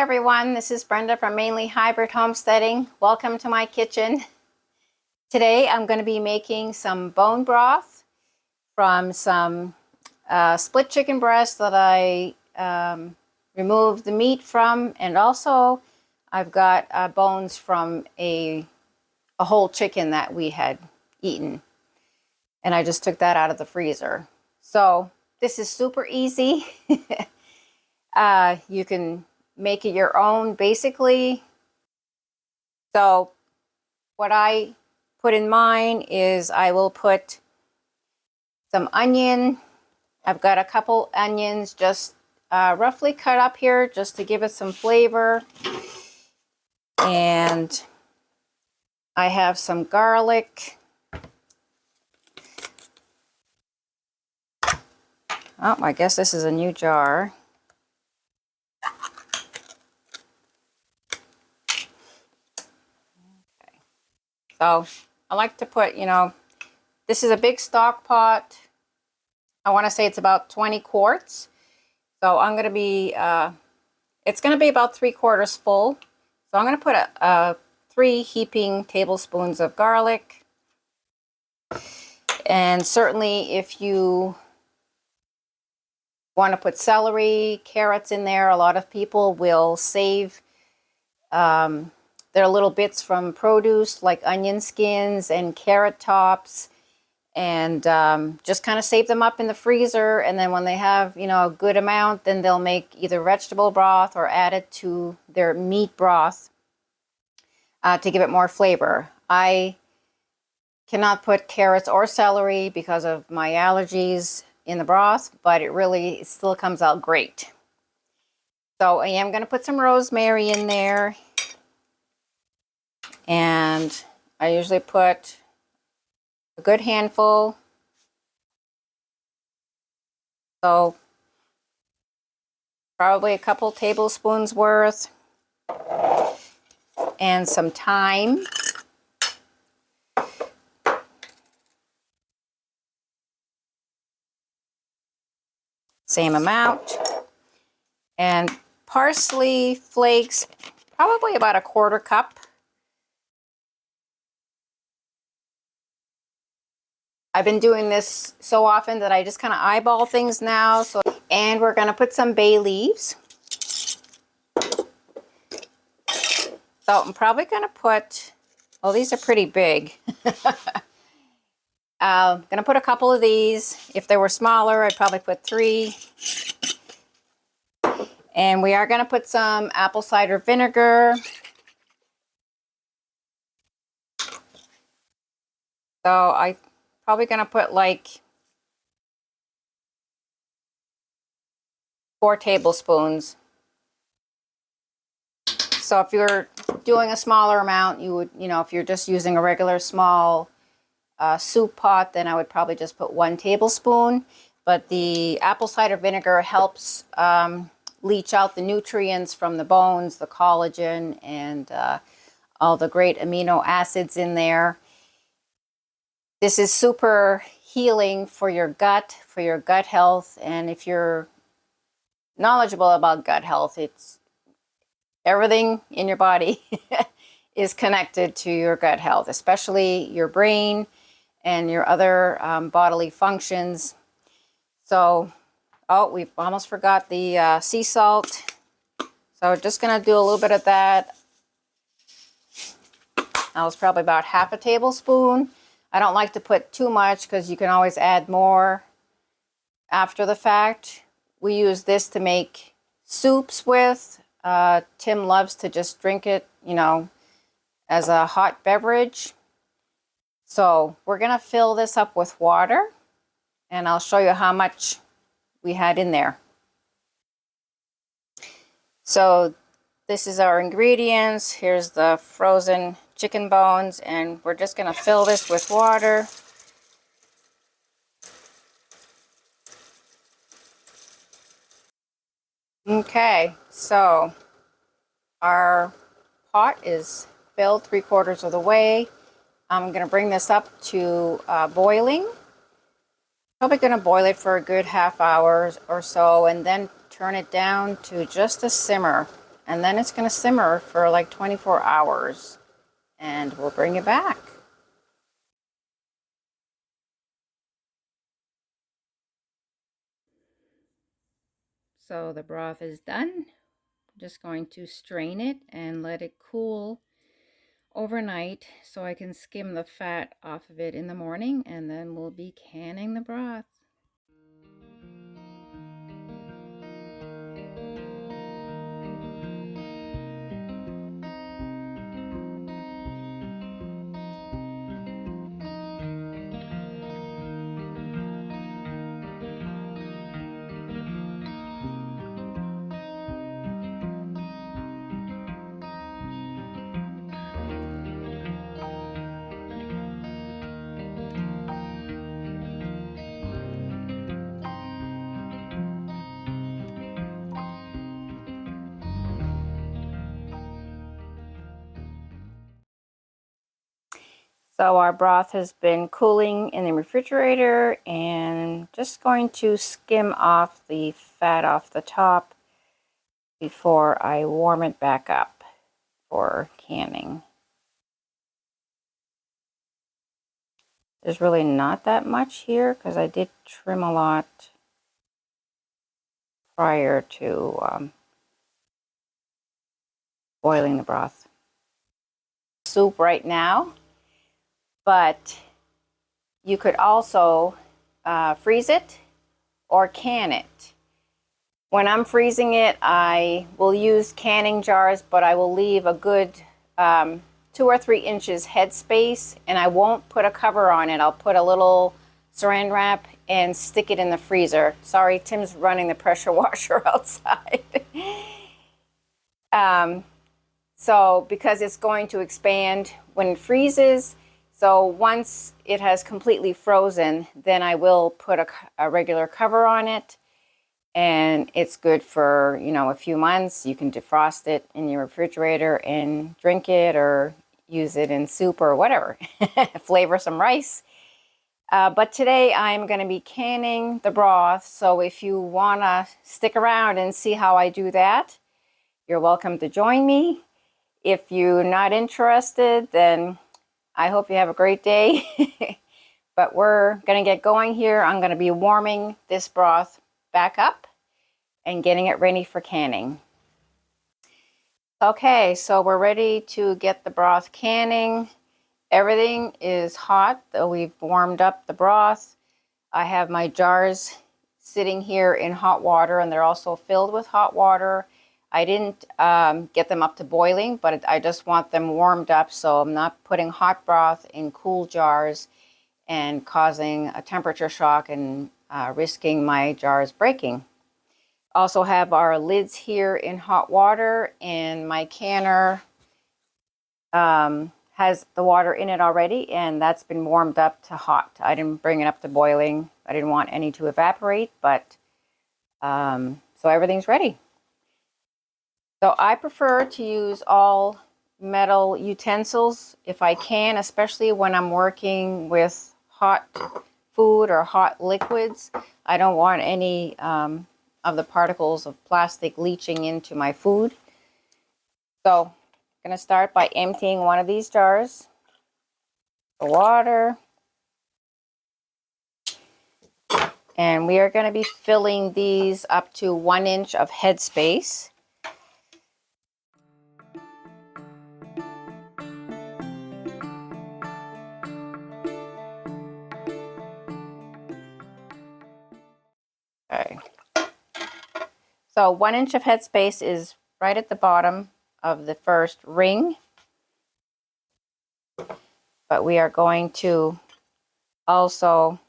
everyone, this is Brenda from Mainly Hybrid Homesteading. Welcome to my kitchen. Today I'm going to be making some bone broth from some split chicken breasts that I removed the meat from, and also I've got bones from a whole chicken that we had eaten, and I just took that out of the freezer. So this is super easy. You can make it your own basically. So what I put in mine is I will put some onion. I've got a couple onions just roughly cut up here just to give it some flavor. And I have some garlic. Oh, I guess this is a new jar. So I like to put, this is a big stock pot. I want to say it's about 20 quarts. So I'm going to be, it's going to be about 3/4 full. So I'm going to put 3 heaping tablespoons of garlic. And certainly if you want to put celery, carrots in there, a lot of people will save their little bits from produce like onion skins and carrot tops, and just kind of save them up in the freezer, and then when they have a good amount, then they'll make either vegetable broth or add it to their meat broth to give it more flavor. I cannot put carrots or celery because of my allergies in the broth, but it still comes out great. So I am going to put some rosemary in there. And I usually put a good handful. So probably a couple tablespoons worth. And some thyme. Same amount. And parsley flakes, probably about 1/4 cup. I've been doing this so often that I just kind of eyeball things now. And we're going to put some bay leaves. So I'm probably going to put, well, these are pretty big. I'm going to put a couple of these. If they were smaller, I'd probably put 3. And we are going to put some apple cider vinegar. So I'm probably going to put like 4 tablespoons. So if you're doing a smaller amount, you would, if you're just using a regular small soup pot, then I would probably just put 1 tablespoon. But the apple cider vinegar helps leach out the nutrients from the bones, the collagen, and all the great amino acids in there. This is super healing for your gut health. And if you're knowledgeable about gut health, it's everything in your body is connected to your gut health, especially your brain and your other bodily functions. So, we've almost forgot the sea salt. So we're just going to do a little bit of that. That was probably about 1/2 tablespoon. I don't like to put too much because you can always add more after the fact. We use this to make soups with. Tim loves to just drink it, as a hot beverage. So we're going to fill this up with water, and I'll show you how much we had in there. So this is our ingredients. Here's the frozen chicken bones, and we're just going to fill this with water. Okay, so our pot is filled 3/4 of the way. I'm going to bring this up to boiling. Probably going to boil it for a good 1/2 hour or so, and then turn it down to just a simmer. and then it's going to simmer for like 24 hours, and we'll bring it back. So the broth is done. I'm just going to strain it and let it cool overnight so I can skim the fat off of it in the morning, and then we'll be canning the broth. So our broth has been cooling in the refrigerator, and just going to skim off the fat off the top before I warm it back up for canning. There's really not that much here because I did trim a lot prior to boiling the broth. Soup right now, but you could also freeze it or can it. When I'm freezing it, I will use canning jars, but I will leave a good 2 or 3 inches headspace, and I won't put a cover on it. I'll put a little saran wrap and stick it in the freezer. Sorry, Tim's running the pressure washer outside. So because it's going to expand when it freezes, so once it has completely frozen, then I will put a regular cover on it, and it's good for, you know, a few months. You can defrost it in your refrigerator and drink it, or use it in soup or whatever. Flavor some rice. But today I'm going to be canning the broth, so if you want to stick around and see how I do that, you're welcome to join me. If you're not interested, then I hope you have a great day. But we're going to get going here. I'm going to be warming this broth back up and getting it ready for canning. Okay, so we're ready to get the broth canning. Everything is hot, though we've warmed up the broth. I have my jars sitting here in hot water, and they're also filled with hot water. I didn't get them up to boiling, but I just want them warmed up, so I'm not putting hot broth in cool jars and causing a temperature shock and risking my jars breaking. Also have our lids here in hot water, and my canner has the water in it already, and that's been warmed up to hot. I didn't bring it up to boiling. I didn't want any to evaporate, but so everything's ready. So I prefer to use all metal utensils if I can, especially when I'm working with hot food or hot liquids. I don't want any of the particles of plastic leaching into my food. So I'm going to start by emptying one of these jars of water. And we are going to be filling these up to 1 inch of headspace. Okay. So 1 inch of headspace is right at the bottom of the first ring. But we are going to also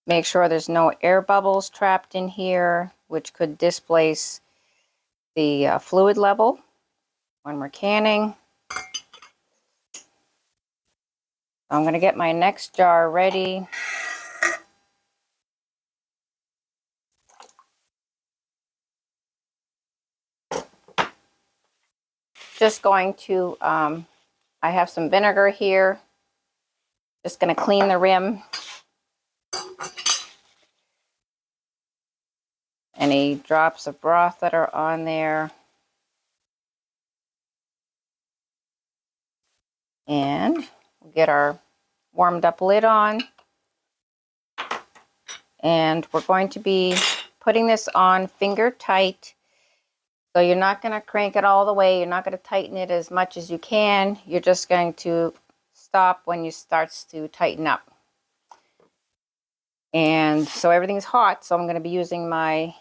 make sure there's no air bubbles trapped in here, which could displace the fluid level when we're canning. I'm going to get my next jar ready. Just going to, I have some vinegar here. Just going to clean the rim. any drops of broth that are on there. And we'll get our warmed up lid on. And we're going to be putting this on finger tight. So you're not going to crank it all the way. You're not going to tighten it as much as you can. You're just going to stop when it starts to tighten up. And so everything's hot, so I'm going to be using my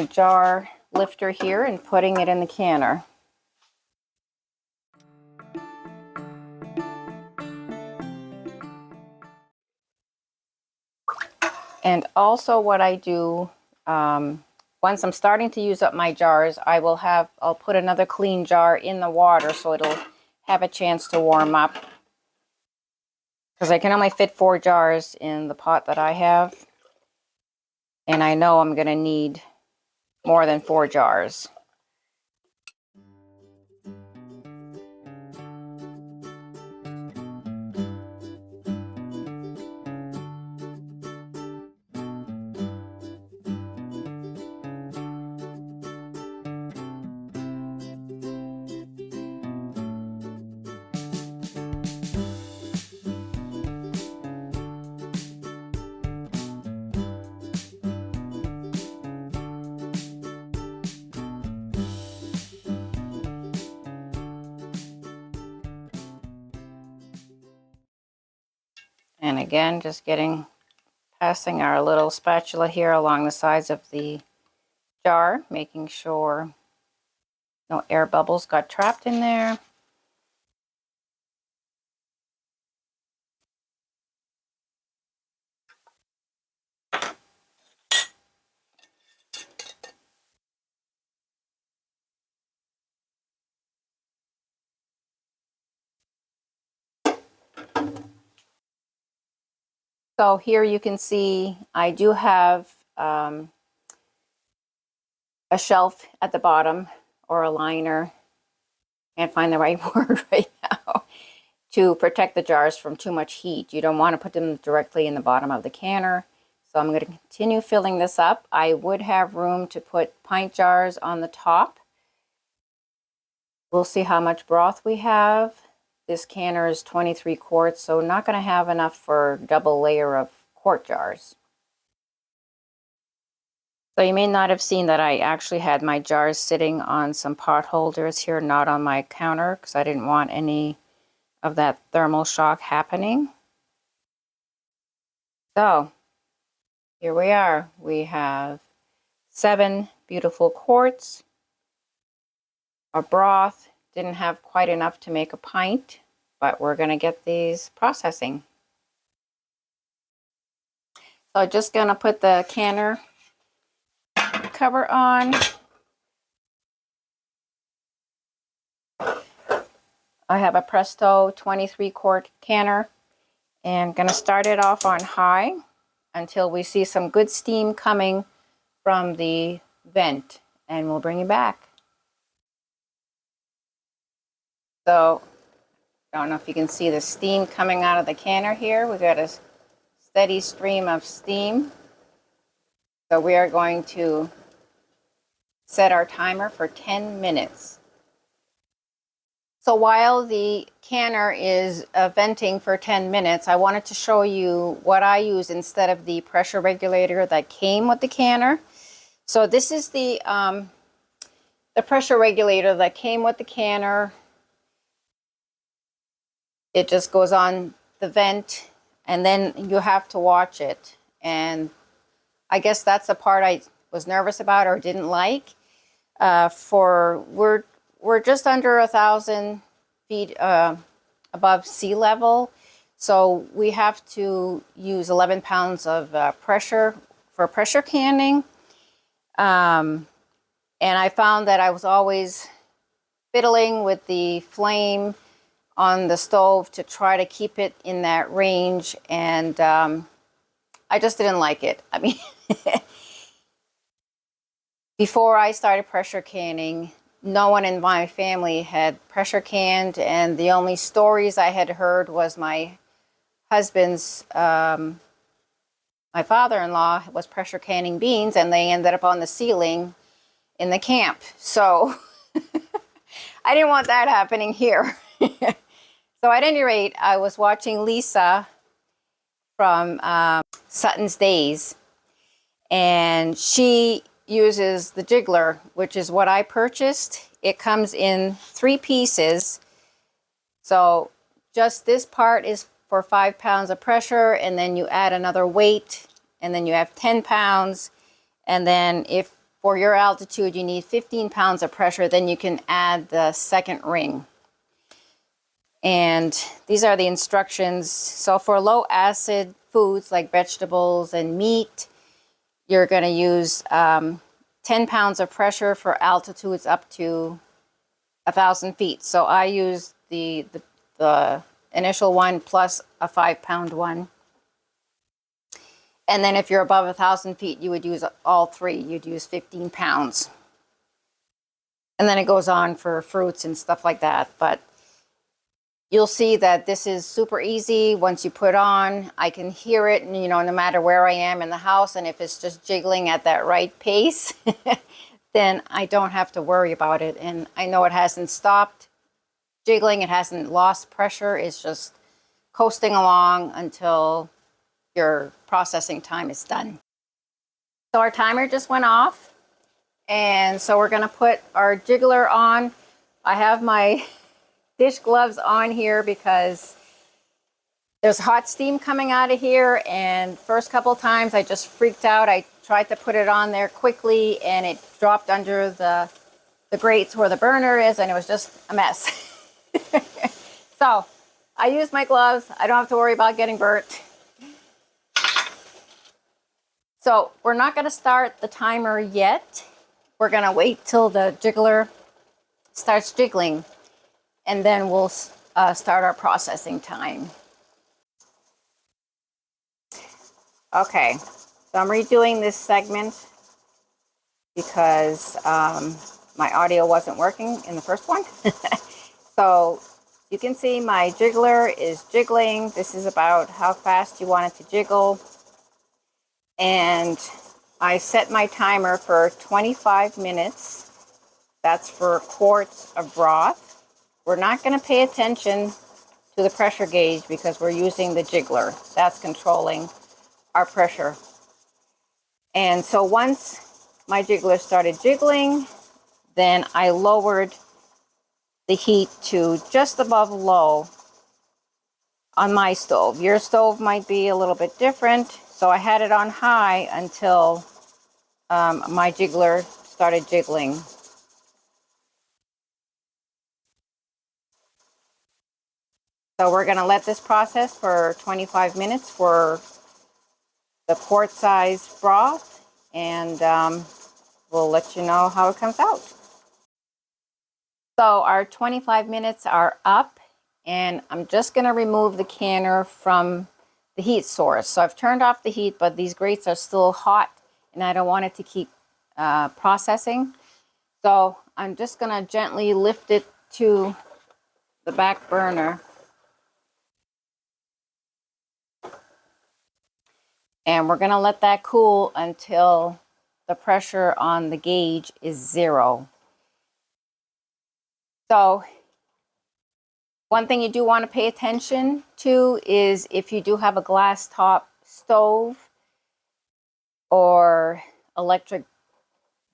jar lifter here and putting it in the canner. And also what I do, once I'm starting to use up my jars, I'll put another clean jar in the water so it'll have a chance to warm up. Because I can only fit 4 jars in the pot that I have. And I know I'm going to need more than 4 jars. And again, just passing our little spatula here along the sides of the jar, making sure no air bubbles got trapped in there. So here you can see I do have a shelf at the bottom, or a liner, can't find the right word right now, to protect the jars from too much heat. You don't want to put them directly in the bottom of the canner. So I'm going to continue filling this up. I would have room to put pint jars on the top. We'll see how much broth we have. This canner is 23 quarts, so not going to have enough for a double layer of quart jars. So you may not have seen that I actually had my jars sitting on some pot holders here, not on my counter, because I didn't want any of that thermal shock happening. So here we are. We have 7 beautiful quarts of broth. Didn't have quite enough to make a pint, but we're going to get these processing. So I'm just going to put the canner cover on. I have a Presto 23 quart canner, and going to start it off on high until we see some good steam coming from the vent, and we'll bring you back. So, I don't know if you can see the steam coming out of the canner here. We've got a steady stream of steam. So we are going to set our timer for 10 minutes. So while the canner is venting for 10 minutes, I wanted to show you what I use instead of the pressure regulator that came with the canner. So this is the pressure regulator that came with the canner. It just goes on the vent, and then you have to watch it. And I guess that's the part I was nervous about or didn't like. We're just under 1,000 feet above sea level, so we have to use 11 pounds of pressure for pressure canning. And I found that I was always fiddling with the flame on the stove to try to keep it in that range, and I just didn't like it. I mean, before I started pressure canning, no one in my family had pressure canned, and the only stories I had heard was my husband's my father-in-law was pressure canning beans, and they ended up on the ceiling in the camp. So I didn't want that happening here. So at any rate, I was watching Lisa from Sutton's Days, and she uses the Jiggler, which is what I purchased. It comes in 3 pieces. So just this part is for 5 pounds of pressure, and then you add another weight, and then you have 10 pounds. And then if for your altitude you need 15 pounds of pressure, then you can add the second ring. And these are the instructions. So for low acid foods like vegetables and meat, you're going to use 10 pounds of pressure for altitudes up to 1,000 feet. So I use the initial one plus a 5-pound one. And then if you're above 1,000 feet, you would use all 3. You'd use 15 pounds. And then it goes on for fruits and stuff like that. But you'll see that this is super easy. Once you put on, I can hear it, you know, no matter where I am in the house. And if it's just jiggling at that right pace, then I don't have to worry about it. And I know it hasn't stopped jiggling. It hasn't lost pressure. It's just coasting along until your processing time is done. So our timer just went off. And so we're going to put our Jiggler on. I have my dish gloves on here because there's hot steam coming out of here, and first couple times I just freaked out. I tried to put it on there quickly and it dropped under the grates where the burner is, and it was just a mess. So I use my gloves. I don't have to worry about getting burnt. So we're not going to start the timer yet. We're going to wait till the Jiggler starts jiggling, and then we'll start our processing time. Okay, so I'm redoing this segment because my audio wasn't working in the first one. So you can see my Jiggler is jiggling. This is about how fast you want it to jiggle. And I set my timer for 25 minutes. That's for quarts of broth. We're not going to pay attention to the pressure gauge because we're using the Jiggler. That's controlling our pressure. And so once my Jiggler started jiggling, then I lowered the heat to just above low on my stove. Your stove might be a little bit different. So I had it on high until my Jiggler started jiggling. So we're going to let this process for 25 minutes for the quart-sized broth, and we'll let you know how it comes out. So our 25 minutes are up, and I'm just going to remove the canner from the heat source. So I've turned off the heat, but these grates are still hot, and I don't want it to keep processing. So I'm just going to gently lift it to the back burner. And we're going to let that cool until the pressure on the gauge is 0. So one thing you do want to pay attention to is if you do have a glass top stove or electric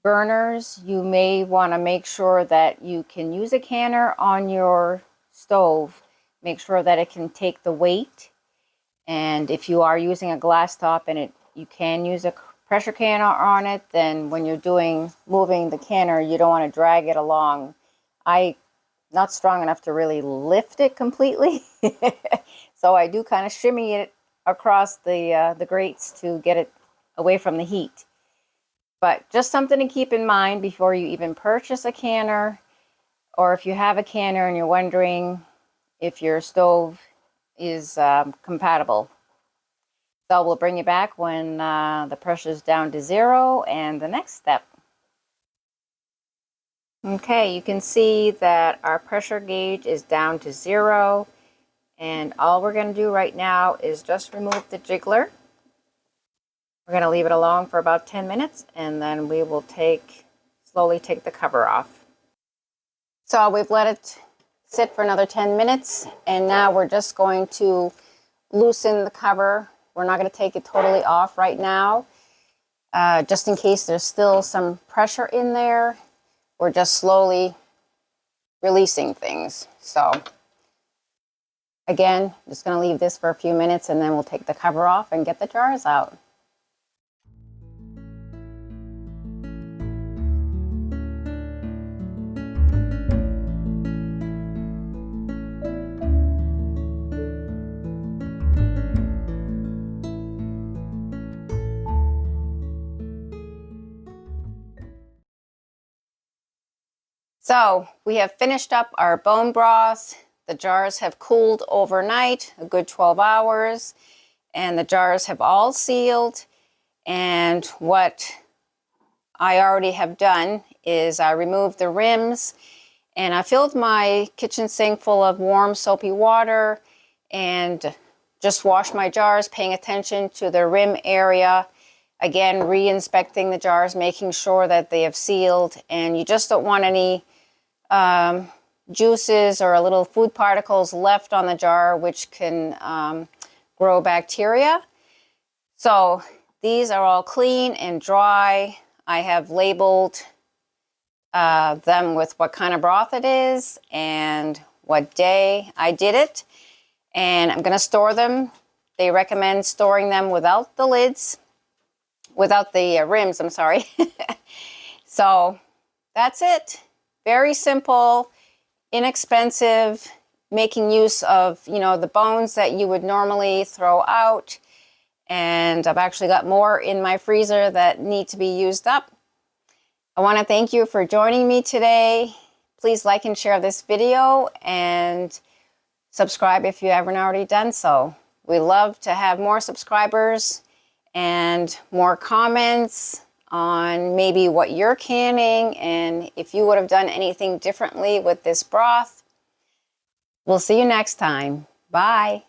burners, you may want to make sure that you can use a canner on your stove. Make sure that it can take the weight. And if you are using a glass top and you can use a pressure canner on it, then when you're moving the canner, you don't want to drag it along. I'm not strong enough to really lift it completely. So I do kind of shimmy it across the grates to get it away from the heat. But just something to keep in mind before you even purchase a canner, or if you have a canner and you're wondering if your stove is compatible. So we'll bring you back when the pressure is down to 0 and the next step. Okay, you can see that our pressure gauge is down to 0, and all we're going to do right now is just remove the Jiggler. We're going to leave it alone for about 10 minutes and then we will slowly take the cover off. So we've let it sit for another 10 minutes and now we're just going to loosen the cover. We're not going to take it totally off right now, just in case there's still some pressure in there. We're just slowly releasing things. So again, just going to leave this for a few minutes and then we'll take the cover off and get the jars out. So we have finished up our bone broth. The jars have cooled overnight, a good 12 hours, and the jars have all sealed. And what I already have done is I removed the rims and I filled my kitchen sink full of warm soapy water and just washed my jars, paying attention to the rim area. Again, re-inspecting the jars, making sure that they have sealed, and you just don't want any juices or little food particles left on the jar, which can grow bacteria. So these are all clean and dry. I have labeled them with what kind of broth it is and what day I did it. And I'm going to store them. They recommend storing them without the lids, without the rims, I'm sorry. So that's it. Very simple, inexpensive, making use of, the bones that you would normally throw out. And I've actually got more in my freezer that need to be used up. I want to thank you for joining me today. Please like and share this video and subscribe if you haven't already done so. We love to have more subscribers and more comments on maybe what you're canning and if you would have done anything differently with this broth. We'll see you next time. Bye.